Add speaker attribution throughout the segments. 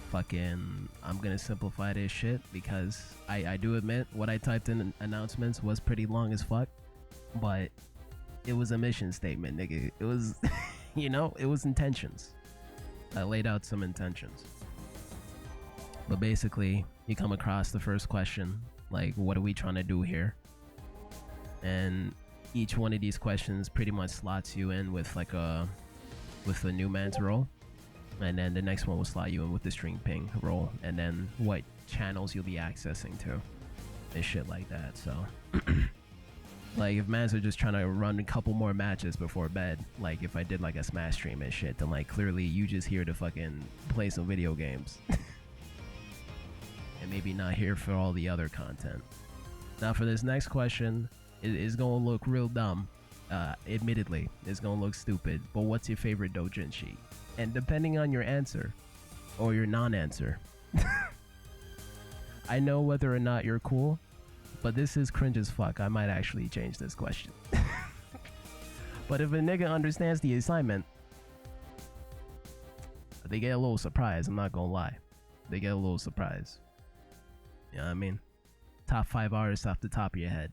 Speaker 1: fucking, I'm gonna simplify this shit because I do admit what I typed in announcements was pretty long as fuck, but it was a mission statement, nigga. It was, you know, it was intentions. I laid out some intentions. But basically, you come across the first question, like, what are we trying to do here? And each one of these questions pretty much slots you in with like a new man's role. And then the next one will slot you in with the stream ping role, and then what channels you'll be accessing to and shit like that. So like if mans are just trying to run a couple more matches before bed, like if I did like a Smash stream and shit, then like clearly you just here to fucking play some video games and maybe not here for all the other content. Now for this next question, it is gonna look real dumb. Admittedly, it's gonna look stupid, but what's your favorite doujinshi? And depending on your answer, or your non-answer, I know whether or not you're cool, but this is cringe as fuck. I might actually change this question. But if a nigga understands the assignment, they get a little surprised, I'm not gonna lie. They get a little surprised. You know what I mean? Top 5 artists off the top of your head.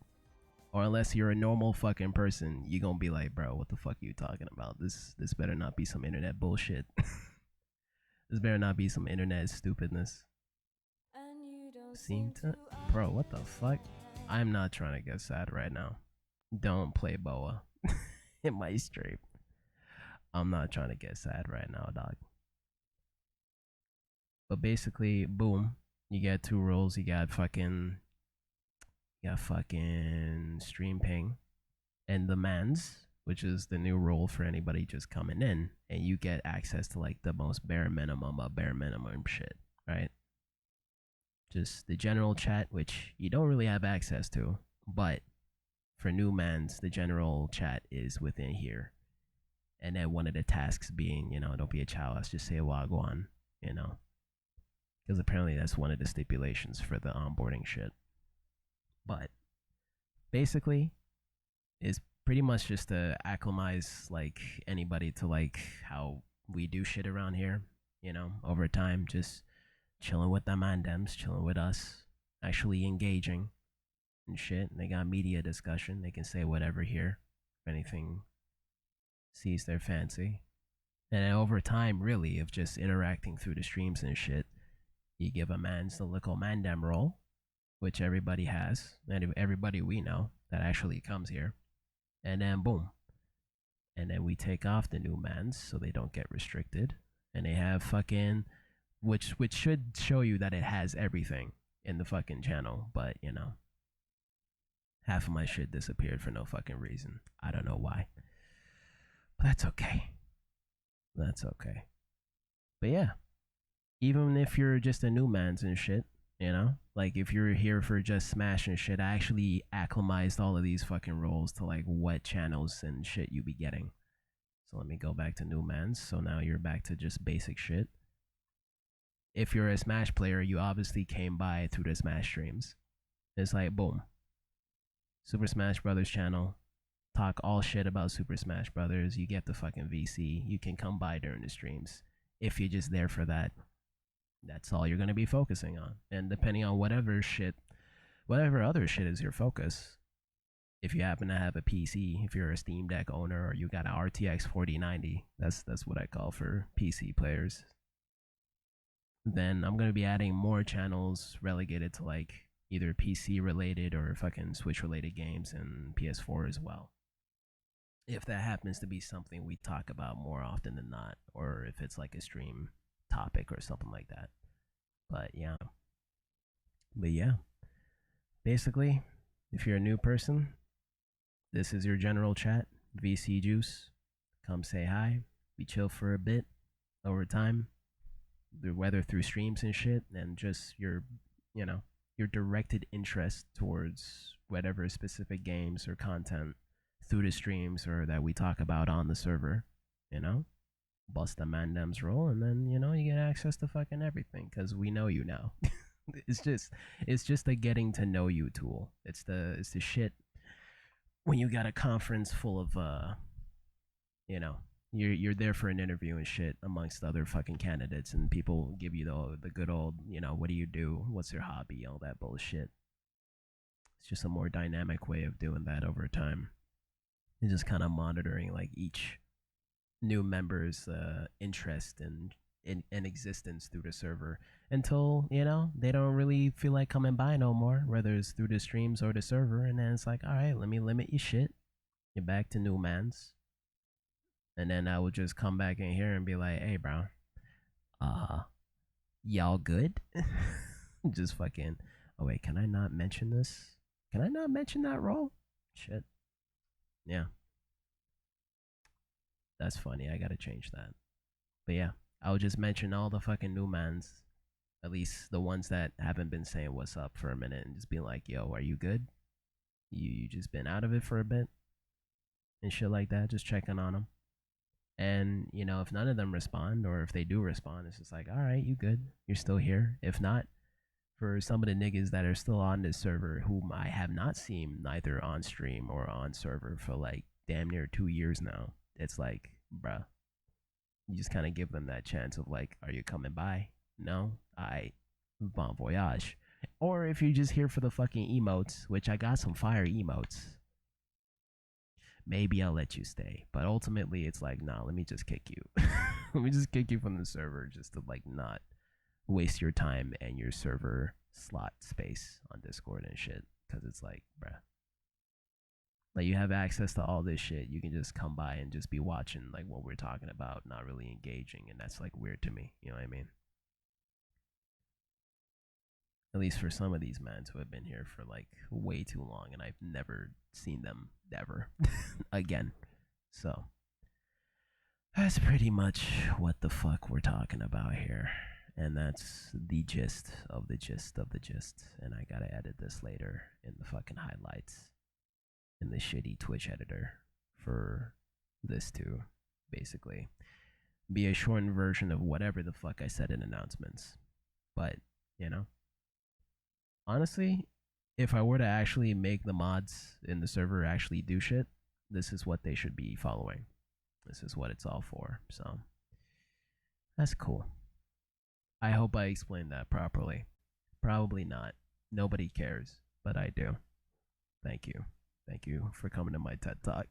Speaker 1: Or unless you're a normal fucking person, you gonna be like, bro, what the fuck are you talking about? This better not be some internet bullshit. This better not be some internet stupidness. Seem to... Bro, what the fuck? I'm not trying to get sad right now. Don't play Boa in my stream. I'm not trying to get sad right now, dog. But basically, boom. You get 2 roles. You got fucking stream ping and the mans, which is the new role for anybody just coming in, and you get access to like the most bare minimum of bare minimum shit, right? Just the general chat, which you don't really have access to, but for new mans, the general chat is within here. And then one of the tasks being, you know, don't be a child, let's just say wagwan, you know, because apparently that's one of the stipulations for the onboarding shit. But basically, it's pretty much just to acclimatize like anybody to like how we do shit around here, you know, over time, just chilling with the mandems, chilling with us, actually engaging and shit. And they got media discussion, they can say whatever here, if anything sees their fancy. And then over time, really, of just interacting through the streams and shit, you give a man's the little mandem role, which everybody has, and everybody we know that actually comes here. And then boom. And then we take off the new mans so they don't get restricted. And they have fucking, which should show you that it has everything in the fucking channel. But, you know, half of my shit disappeared for no fucking reason. I don't know why. But that's okay. That's okay. But yeah, even if you're just a new mans and shit, you know, like if you're here for just Smash and shit, I actually acclimatized all of these fucking roles to like what channels and shit you be getting. So let me go back to new mans. So now you're back to just basic shit. If you're a Smash player, you obviously came by through the Smash streams. It's like boom, Super Smash Brothers channel, talk all shit about Super Smash Brothers. You get the fucking VC. You can come by during the streams if you're just there for that. That's all you're going to be focusing on. And depending on whatever other shit is your focus, if you happen to have a PC, if you're a Steam Deck owner, or you got an RTX 4090, that's what I call for PC players, then I'm going to be adding more channels relegated to like either PC related or fucking Switch related games and PS4 as well. If that happens to be something we talk about more often than not, or if it's like a stream topic or something like that. But yeah, basically, if you're a new person, this is your general chat, VC Juice. Come say hi, we chill for a bit over time, whether through streams and shit, and just your, you know, your directed interest towards whatever specific games or content through the streams or that we talk about on the server, you know? Bust the mandems roll, and then, you know, you get access to fucking everything because we know you now. it's just a getting to know you tool. It's the shit when you got a conference full of you know, You're there for an interview and shit amongst other fucking candidates, and people give you the good old, what do you do? What's your hobby? All that bullshit. It's just a more dynamic way of doing that over time. And just kind of monitoring like each new member's interest in existence through the server until they don't really feel like coming by no more, whether it's through the streams or the server. And then it's like, all right, let me limit your shit. You're back to new mans, and then I would just come back in here and be like, hey, bro, uh, y'all good? Just fucking. Oh wait, can I not mention this? Can I not mention that role? Shit. Yeah, that's funny. I gotta change that. But yeah, I would just mention all the fucking new mans, at least the ones that haven't been saying what's up for a minute, and just be like, yo, are you good? You just been out of it for a bit and shit like that. Just checking on them. And if none of them respond, or if they do respond, it's just like, all right, you good? You're still here. If not, for some of the niggas that are still on this server, whom I have not seen neither on stream or on server for like damn near 2 years now, it's like, bruh, you just kind of give them that chance of like, are you coming by? No, I bon voyage. Or if you're just here for the fucking emotes, which I got some fire emotes, maybe I'll let you stay. But ultimately, it's like, nah, let me just kick you. Let me just kick you from the server just to like not waste your time and your server slot space on Discord and shit. Because it's like, bruh, like you have access to all this shit. You can just come by and just be watching like what we're talking about, not really engaging, and that's like weird to me. You know what I mean? At least for some of these mans who have been here for like way too long, and I've never seen them ever again. So that's pretty much what the fuck we're talking about here. And that's the gist of the gist of the gist. And I gotta edit this later in the fucking highlights in the shitty Twitch editor for this to basically be a shortened version of whatever the fuck I said in announcements. But, honestly, if I were to actually make the mods in the server actually do shit, this is what they should be following. This is what it's all for. So, that's cool. I hope I explained that properly. Probably not. Nobody cares, but I do. Thank you. Thank you for coming to my TED Talk.